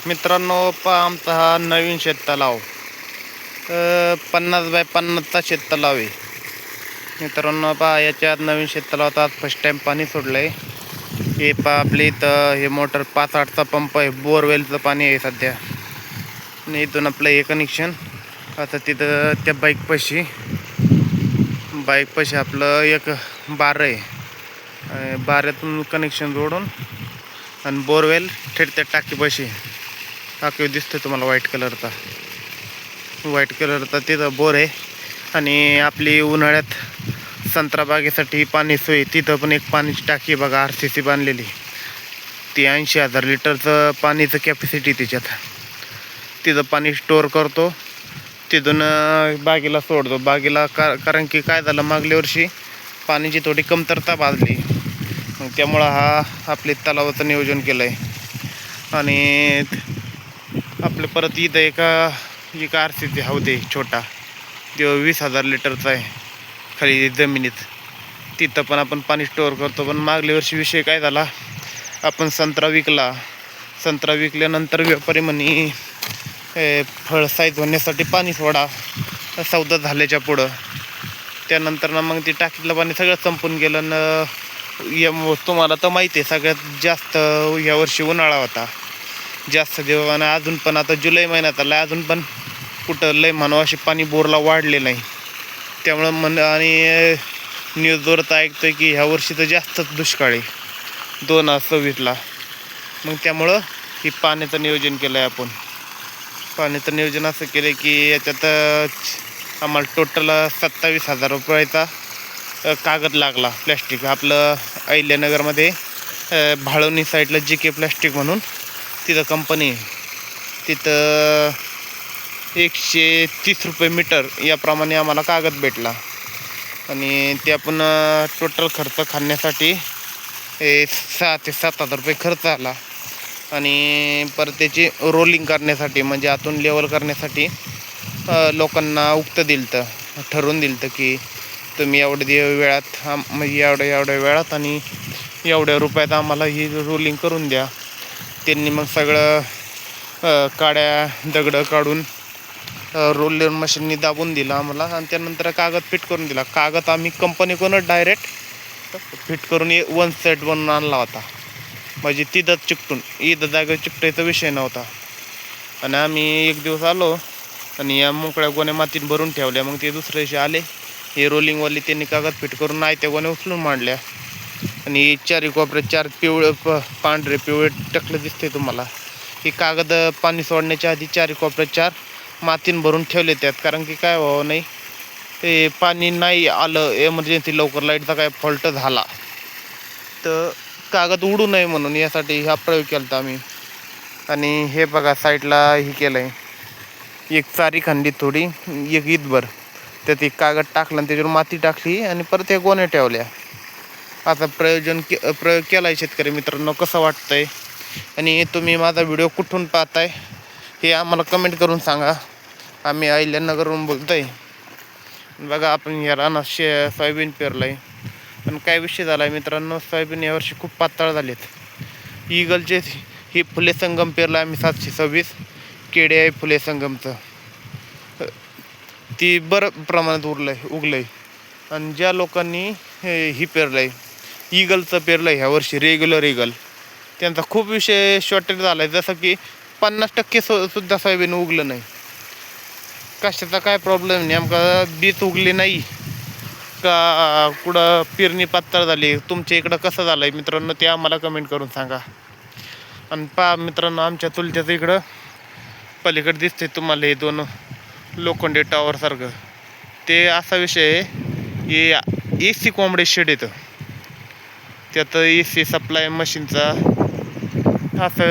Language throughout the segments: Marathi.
मित्रांनो, पहा आमचा हा नवीन शेततलाव 50 बाय 50चा शेततलाव आहे. मित्रांनो पहा, याच्यात नवीन शेततलावात आज फर्स्ट टाइम पाणी सोडलं आहे. हे पहा, आपली इथं हे मोटर 5-8चा पंप आहे, बोरवेलचं पाणी आहे सध्या. आणि इथून आपलं हे कनेक्शन आता तिथं त्या बाईकपाशी आपलं एक बार आहे. बाऱ्यातून कनेक्शन जोडून आणि बोरवेल थेट त्या टाकीपाशी टाकी दिसते तुम्हाला व्हाईट कलरचा तिथं बोर आहे. आणि आपली उन्हाळ्यात संत्रा बागेसाठी पाणी सोय, तिथं पण एक पाण्याची टाकी बघा, RCC बांधलेली. ती 80,000 लिटरचं पाणीचं कॅपॅसिटी त्याच्यात. तिथं पाणी स्टोअर करतो, तिथून बागेला सोडतो. बागेला कारण की काय झालं, मागल्या वर्षी पाण्याची थोडी कमतरता भासली, मग त्यामुळं हा आपले तलावाचं नियोजन केलं आहे. आणि आपलं परत इथं एक RCC हौदे छोटा, तो 20,000 लिटरचा आहे खाली जमिनीत. तिथं पण आपण पाणी स्टोअर करतो. पण मागल्या वर्षी विषय काय झाला, आपण संत्रा विकल्यानंतर व्यापारी म्हणे फळ साईज होण्यासाठी पाणी सोडा, सौदा झाल्याच्या पुढं. त्यानंतर ना मग ती टाकीतलं पाणी सगळं संपून गेलं. तुम्हाला तर माहिती आहे, सगळ्यात जास्त यावर्षी उन्हाळा होता, जास्त दिवस. आणि अजून पण आता जुलै महिन्यात आला, अजून पण कुठं लय म्हणावं अशी पाणी बोरला वाढले नाही. त्यामुळं आणि न्यूजवर तर ऐकतोय की ह्या वर्षी तर जास्तच दुष्काळ आहे 2026ला. मग त्यामुळं ही पाण्याचं नियोजन केलं आहे आपण. पाण्याचं नियोजन असं केलं की याच्यात आम्हाला टोटल 27,000 रुपयाचा कागद लागला, प्लॅस्टिक. आपलं अहिल्यानगरमध्ये भाळवणी साईडला GK प्लॅस्टिक म्हणून तिथं कंपनी आहे. तिथं 130 रुपये मीटर याप्रमाणे आम्हाला कागद भेटला. आणि ते आपण टोटल खर्च खाण्यासाठी 6,000 ते 7,000 रुपये खर्च आला. आणि परत त्याची रोलिंग करण्यासाठी, म्हणजे आतून लेवल करण्यासाठी लोकांना ठरवून दिलं की तुम्ही एवढ्या वेळात म्हणजे एवढ्या वेळात आणि एवढ्या रुपयात आम्हाला ही रोलिंग करून द्या. त्यांनी मग सगळं काड्या दगडं काढून रोलर मशीननी दाबून दिला आम्हाला. आणि त्यानंतर कागद फिट करून दिला. कागद आम्ही कंपनीकडूनच डायरेक्ट फिट करून 1 सेट बनवून आणला होता, म्हणजे तिथंच चिकटून, इथं जागेवर चिकटायचा विषय नव्हता. आणि आम्ही एक दिवस आलो आणि या मोकळ्या गोण्या मातीत भरून ठेवल्या. मग ते दुसऱ्या दिवशी आले, हे रोलिंगवाले त्यांनी कागद फिट करून त्या गोण्या उचलून मांडल्या. आणि 4 कोपऱ्यात 4 पांढरे पिवळे टकलं दिसते तुम्हाला. हे कागद पाणी सोडण्याच्या आधी 4 कोपऱ्यात 4 मातीन भरून ठेवले त्यात. कारण की काय व्हावं नाही, ते पाणी नाही आलं एमर्जन्सी लवकर, लाईटचा काय फॉल्ट झाला तर कागद उडू नये म्हणून, यासाठी हा प्रयोग केला होता आम्ही. आणि हे बघा साईडला हे केलं आहे, एक चारी खांडी थोडी, एक ईदभर त्यात एक कागद टाकला आणि त्याच्यावर माती टाकली आणि परत हे गोण्या ठेवल्या. आता प्रयोग केला आहे शेतकरी मित्रांनो. कसं वाटतंय आणि तुम्ही माझा व्हिडिओ कुठून पाहताय हे आम्हाला कमेंट करून सांगा. आम्ही अहिल्यानगरवरून बोलतो आहे. बघा, आपण या रानात सोयाबीन पेरलं आहे. पण काय विषय झाला आहे मित्रांनो, सोयाबीन यावर्षी खूप पातळ झालेत. ईगलचे ही फुले संगम पेरलं आम्ही 726 केडे आहे फुले संगमचं, ती बरं प्रमाणात उगलं आहे. आणि ज्या लोकांनी ही पेरलं आहे, ईगलचं पेरलं आहे ह्यावर्षी, रेग्युलर ईगल, त्यांचा खूप विषय शॉर्टेज झाला आहे. जसं की 50% सुद्धा सोयाबीन उगलं नाही. कशाचा काय प्रॉब्लेम, नेमका बीज उगली नाही का कुठं पेरणी पातळ झाली? तुमच्या इकडं कसं झालं आहे मित्रांनो, ते आम्हाला कमेंट करून सांगा. आणि पहा मित्रांनो, आमच्या चुलत्याचं इकडं पलीकडे दिसते तुम्हाला हे 2 लोखंडी टॉवरसारखं, ते असा विषय आहे, हे AC कोंबडे शेड येतं, त्यात AC सप्लाय मशीनचा असा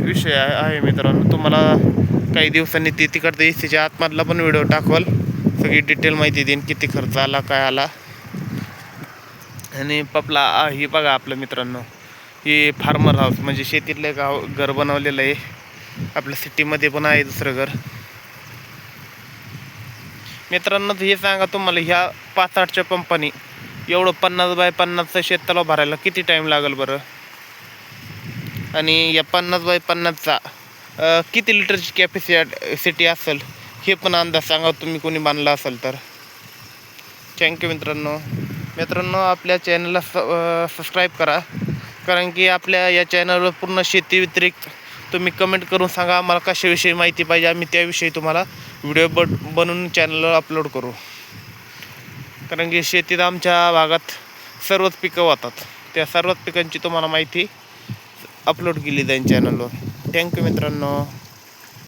विषय आहे मित्रांनो. तुम्हाला काही दिवसांनी ते तिकडचं ACच्या आतमधला पण व्हिडिओ टाकवाल, सगळी डिटेल माहिती देईन, किती खर्च आला, काय आला. आणि ही बघा आपलं मित्रांनो, हे फार्मर हाऊस, म्हणजे शेतीतलं घर बनवलेलं आहे. आपल्या सिटीमध्ये पण आहे दुसरं घर. मित्रांनो, हे सांगा तुम्हाला, ह्या 5-8च्या पंपानी एवढं 50 बाय 50चं शेततलाव भरायला किती टाईम लागेल बरं? आणि या 50 बाय 50चा किती लिटरची कॅपॅसिटी असेल हे पण अंदाज सांगा तुम्ही कोणी बांधला असेल तर. थँक्यू मित्रांनो आपल्या चॅनलला सबस्क्राईब करा, कारण की आपल्या या चॅनलवर पूर्ण शेती व्यतिरिक्त तुम्ही कमेंट करून सांगा आम्हाला कशाविषयी माहिती पाहिजे, आम्ही त्याविषयी तुम्हाला व्हिडिओ बनवून चॅनलवर अपलोड करू. कारण की शेतीत आमच्या भागात सर्वच पिकं होतात, त्या सर्वच पिकांची तुम्हाला माहिती अपलोड केली जाईल चॅनलवर. थँक्यू मित्रांनो.